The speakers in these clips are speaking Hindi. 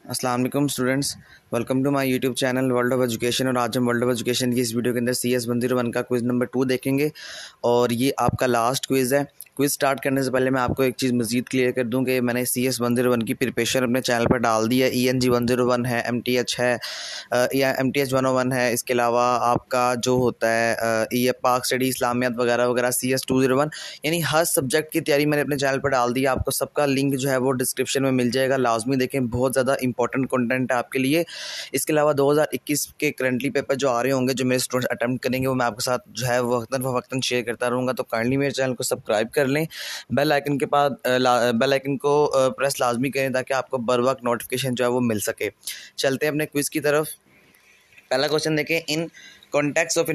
अस्सलाम वालेकुम students, welcome to my YouTube channel world of education. और आज हम वर्ल्ड ऑफ एजुकेशन की इस वीडियो के अंदर CS 101 का क्विज़ नंबर 2 देखेंगे और ये आपका लास्ट क्विज़ है। क्विज़ स्टार्ट करने से पहले मैं आपको एक चीज़ मज़ीद क्लियर कर दूं कि मैंने CS 101 की प्रिपरेशन अपने चैनल पर डाल दी है। ENG 101 है, MTH है या MTH 101 है। इसके अलावा आपका जो होता है ये पाक स्टडी, इस्लामियात वगैरह वगैरह CS 201, यानी हर सब्जेक्ट की तैयारी मैंने अपने चैनल पर डाल दी है। आपको सबका लिंक जो है वो डिस्क्रिप्शन में मिल जाएगा, लाजमी देखें, बहुत ज़्यादा इंपॉर्टेंट कंटेंट है आपके लिए। इसके अलावा 2021 के करंटली पेपर जो आ रहे होंगे, जो मेरे स्टूडेंट्स अटैम्प्ट करेंगे, वो मैं आपके साथ जो है वक्तन शेयर करता रहूँगा। तो काइंडली मेरे चैनल को सब्सक्राइब कर लें, बेल आइकन के बाद बेल आइकन को प्रेस लाजमी करें ताकि आपको बर वक्त नोटिफिकेशन जो है वो मिल सके। चलते हैं अपने क्विज़ की तरफ। पहला क्वेश्चन देखें, in context of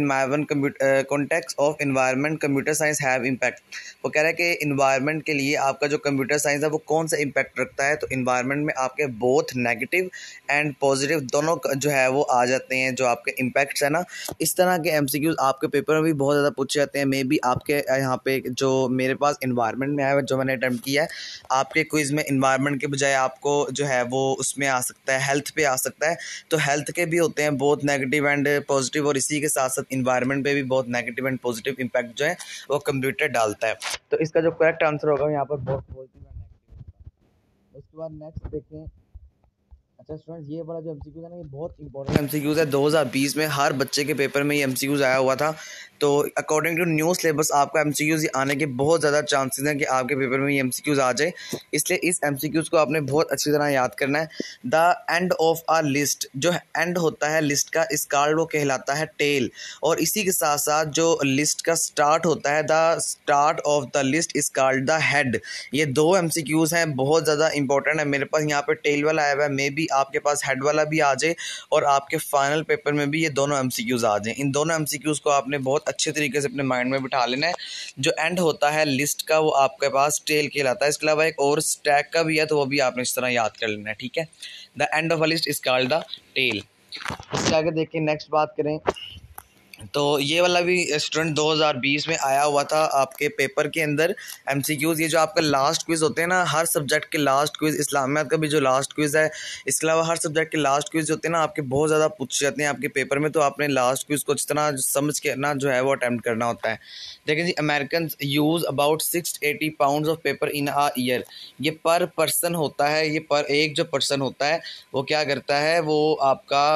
environment computer science have impact. वो कह रहा है कि इन्वायरमेंट के लिए आपका जो कंप्यूटर साइंस है वो कौन सा इम्पैक्ट रखता है। तो इन्वायरमेंट में आपके बोथ नेगेटिव एंड पॉजिटिव दोनों जो है वो आ जाते हैं, जो आपके इम्पैक्ट्स है ना। इस तरह के MCQs आपके पेपर में भी बहुत ज़्यादा पूछे जाते हैं। मे बी आपके यहाँ पे जो मेरे पास इन्वायरमेंट में है, जो मैंने अटैम्प्ट किया है, आपके क्विज़ में इन्वायरमेंट के बजाय आपको जो है वो उसमें आ सकता है, हेल्थ पे आ सकता है। तो हेल्थ के भी होते हैं बहुत नेगेटिव एंड पॉजिटिव, और इसी के साथ साथ इन्वायरमेंट पे भी बहुत नेगेटिव एंड पॉजिटिव इम्पैक्ट जो है वो कंप्यूटर डालता है। तो इसका जो करेक्ट आंसर होगा यहाँ पर बहुत पॉजिटिव एंड नेगेटिव। उसके बाद नेक्स्ट देखें। अच्छा स्टूडेंट्स, ये बड़ा जो MCQ है ना, ये बहुत इंपॉर्टेंट MCQs है। 2020 में हर बच्चे के पेपर में ये MCQs आया हुआ था। तो अकॉर्डिंग टू न्यू सिलेबस आपका MCQs आने के बहुत ज़्यादा चांसेस हैं कि आपके पेपर में ये MCQs आ जाए। इसलिए इस MCQs को आपने बहुत अच्छी तरह याद करना है। The end of a list, जो एंड होता है लिस्ट का, इस कार्ड वो कहलाता है टेल। और इसी के साथ साथ जो लिस्ट का स्टार्ट होता है, the start of the list is called the head. ये दो MCQs हैं, बहुत ज़्यादा इंपॉर्टेंट है। मेरे पास यहाँ पे टेल वाला आया हुआ है, मे बी आपके पास हेड वाला भी आ जाए और आपके फाइनल पेपर में भी ये दोनों MCQs आ जाएं। इन दोनों MCQs को आपने बहुत अच्छे तरीके से अपने माइंड में बिठा लेना है। जो एंड होता है लिस्ट का वो आपके पास टेल कहलाता है। इसके अलावा एक और स्टैक का भी है, तो वो भी आपने इस तरह याद कर लेना है, ठीक है। The end of a list is called the tail. इसके आगे देखिए, नेक्स्ट बात करें तो ये वाला भी स्टूडेंट 2020 में आया हुआ था आपके पेपर के अंदर MCQs। ये जो आपका लास्ट क्विज़ होते हैं ना, हर सब्जेक्ट के लास्ट क्विज़, इस्लामियात का भी जो लास्ट क्विज़ है, इसके अलावा हर सब्जेक्ट के लास्ट क्विज़ होते हैं ना, आपके बहुत ज़्यादा पूछे जाते हैं आपके पेपर में। तो आपने लास्ट क्विज़ को जिस तरह समझ के ना जो है वो अटैम्प्ट करना होता है। देखिए जी, American use about 680 pounds of paper in a year. ये पर पर्सन होता है, ये पर एक जो पर्सन होता है वो क्या करता है, वो आपका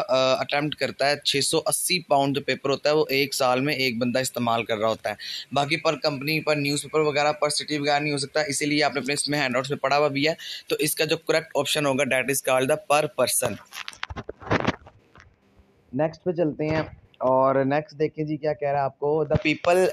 अटैम्प्ट करता है 680 पाउंड जो पेपर होता है वो एक साल में एक बंदा इस्तेमाल कर रहा होता है। बाकी पर कंपनी, पर न्यूज़पेपर वगैरह, पर सिटी वगैरह नहीं हो सकता, इसीलिए आपने अपने इसमें हैंडआउट्स में पढ़ा हुआ भी है। तो इसका जो करेक्ट ऑप्शन होगा डैट इज कॉल्ड द पर पर्सन। नेक्स्ट पे चलते हैं और नेक्स्ट देखें जी क्या कह रहा है आपको। The people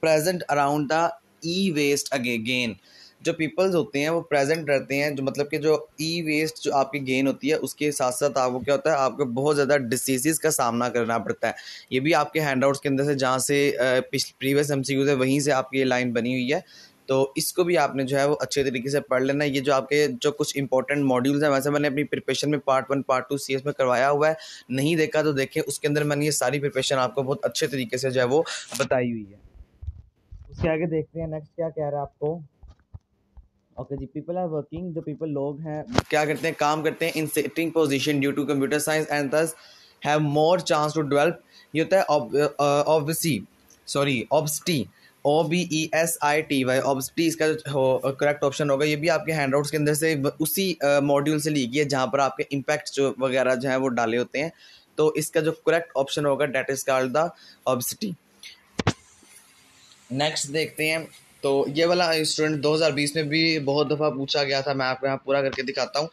present around the e west again. जो पीपल्स होते हैं वो प्रेजेंट रहते हैं, जो मतलब कि जो ई वेस्ट जो आपकी गेन होती है उसके साथ साथ आपको क्या होता है, आपको बहुत ज़्यादा डिसीज़ का सामना करना पड़ता है। ये भी आपके हैंडआउट्स के अंदर से, जहाँ से प्रीवियस MCQs है, वहीं से आपकी ये लाइन बनी हुई है। तो इसको भी आपने जो है वो अच्छे तरीके से पढ़ लेना है। ये जो आपके जो कुछ इंपॉर्टेंट मॉड्यूल्स हैं, वैसे मैंने अपनी प्रिपरेशन में पार्ट 1 पार्ट 2 CS में करवाया हुआ है, नहीं देखा तो देखें, उसके अंदर मैंने ये सारी प्रिपरेशन आपको बहुत अच्छे तरीके से जो है वो बताई हुई है। उसके आगे देखते हैं नेक्स्ट क्या कह रहा है आपको। ओके जी, पीपल आर वर्किंग, जो पीपल लोग हैं क्या करते हैं, काम करते हैं in sitting position due to computer science and thus have more chance to develop. ये होता है obviously, sorry obesity, OBESITY, obesity इसका जो करेक्ट ऑप्शन होगा। ये भी आपके हैंडआउट्स के अंदर से उसी मॉड्यूल से ली गई है जहाँ पर आपके इम्पैक्ट जो वगैरह जो है वो डाले होते हैं। तो इसका जो करेक्ट ऑप्शन होगा that is called the obesity. Next देखते हैं। तो ये वाला स्टूडेंट 2020 में भी बहुत दफ़ा पूछा गया था, मैं आपको यहाँ पूरा करके दिखाता हूँ।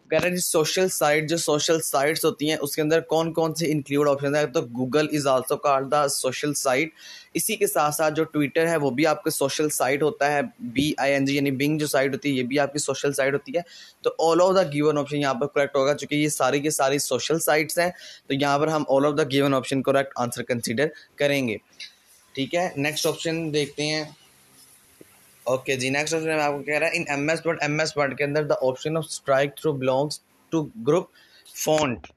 कह रहे हैं जी, सोशल साइट, जो सोशल साइट्स होती हैं उसके अंदर कौन कौन से इंक्लूड ऑप्शन है। तो Google is also called the social site. इसी के साथ साथ जो ट्विटर है वो भी आपके सोशल साइट होता है, BING, यानी बिंग जो साइट होती है ये भी आपकी सोशल साइट होती है। तो all of the given option यहाँ पर करेक्ट होगा, क्योंकि ये सारी की सारी सोशल साइट्स हैं। तो यहाँ पर हम all of the given option correct answer consider करेंगे, ठीक है। नेक्स्ट ऑप्शन देखते हैं। ओके जी, नेक्स्ट ऑप्शन में आपको कह रहा है इन MS वर्ड के अंदर the option of strike through belongs to group font.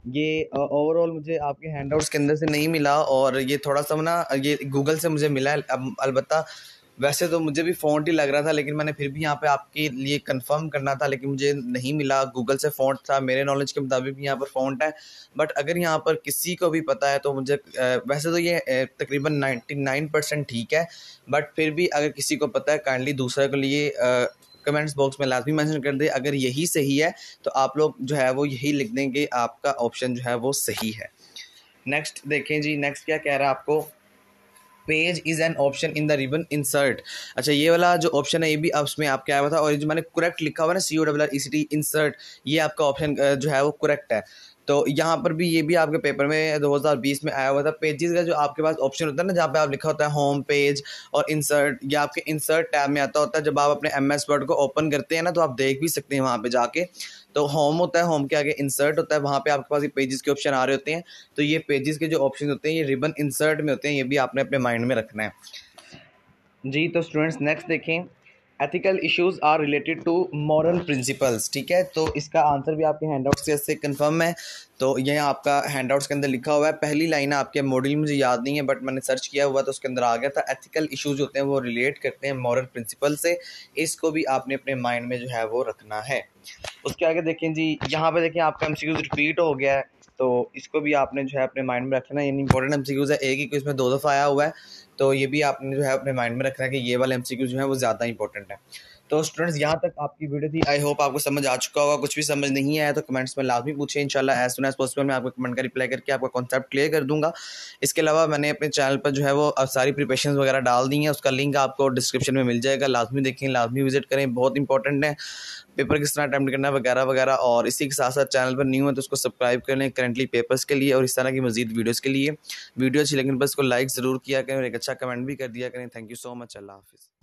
ये ओवरऑल मुझे आपके हैंडआउट्स के अंदर से नहीं मिला, और ये थोड़ा सा ना ये गूगल से मुझे मिला है। अब अलबत्ता वैसे तो मुझे भी फ़ॉन्ट ही लग रहा था, लेकिन मैंने फिर भी यहाँ पे आपके लिए कंफर्म करना था, लेकिन मुझे नहीं मिला। गूगल से फ़ॉन्ट था, मेरे नॉलेज के मुताबिक भी यहाँ पर फ़ॉन्ट है। बट अगर यहाँ पर किसी को भी पता है तो मुझे वैसे तो ये तकरीबन 99% ठीक है, बट फिर भी अगर किसी को पता है काइंडली दूसरे के लिए कमेंट्स बॉक्स में लाजमी मेंशन कर दे। अगर यही सही है तो आप लोग जो है वो यही लिख दें कि आपका ऑप्शन जो है वो सही है। नेक्स्ट देखें जी, नेक्स्ट क्या कह रहा है आपको, page is an option in the ribbon insert. अच्छा, ये वाला जो ऑप्शन है ये भी उसमें आपके आया हुआ था, और जो मैंने करेक्ट लिखा हुआ है ना CORRECT इंसर्ट, ये आपका ऑप्शन जो है वो करेक्ट है। तो यहाँ पर भी ये भी आपके पेपर में 2020 में आया हुआ था। पेजेस का जो आपके पास ऑप्शन होता है ना, जहाँ पे आप लिखा होता है होम पेज और इंसर्ट, या आपके इंसर्ट टैब में आता होता है। जब आप अपने MS वर्ड को ओपन करते हैं ना, तो आप देख भी सकते हैं वहाँ पे जाके, तो होम होता है, होम के आगे इंसर्ट होता है, वहाँ पे आपके पास ये पेजेस के ऑप्शन आ रहे होते हैं। तो ये पेजेस के जो ऑप्शन होते हैं ये रिबन इंसर्ट में होते हैं, ये भी आपने अपने माइंड में रखना है जी। तो स्टूडेंट्स नेक्स्ट देखें, ethical issues are related to moral principles. ठीक है, तो इसका आंसर भी आपके हैंडआउट्स से कंफर्म है। तो ये आपका हैंडआउट्स के अंदर लिखा हुआ है, पहली लाइन आपके मॉडल मुझे याद नहीं है, बट मैंने सर्च किया हुआ तो उसके अंदर आ गया था। एथिकल इश्यूज होते हैं वो रिलेट करते हैं मॉरल प्रिंसिपल से, इसको भी आपने अपने माइंड में जो है वो रखना है। उसके आगे देखें जी, यहाँ पे देखें आपका MCQ रिपीट हो गया है, तो इसको भी आपने जो है अपने माइंड में रखना है। यानी इंपॉर्टेंट MCQs है, एक ही क्विज में 2 दफ़ा आया हुआ है, तो ये भी आपने जो है अपने माइंड में रखना है कि ये वाला MCQ जो है वो ज़्यादा इंपॉर्टेंट है। तो स्टूडेंट्स यहाँ तक आपकी वीडियो थी, आई होप आपको समझ आ चुका होगा। कुछ भी समझ नहीं आया तो कमेंट्स में लाजमी पूछें, इंशाल्लाह एज सुन एज पॉसिबल मैं आपको कमेंट का रिप्लाई करके आपका कॉन्सेप्ट क्लियर कर दूंगा। इसके अलावा मैंने अपने चैनल पर जो है वो सारी प्रिपरेशन वगैरह डाल दी हैं, उसका लिंक आपको डिस्क्रिप्शन में मिल जाएगा, लाजमी देखें, लाजमी विजिट करें, बहुत इंपॉर्टेंट है पेपर किस तरह अटैम्प्ट करना है वगैरह वगैरह। और इसी के साथ साथ चैनल पर न्यू है तो उसको सब्सक्राइब कर लें करंटली पेपर्स के लिए और इस तरह की मजीद वीडियोज़ के लिए। वीडियो अच्छी लगी बस को लाइक ज़रूर किया करें और एक अच्छा कमेंट भी कर दिया करें। थैंक यू सो मच, अल्लाह हाफिज़।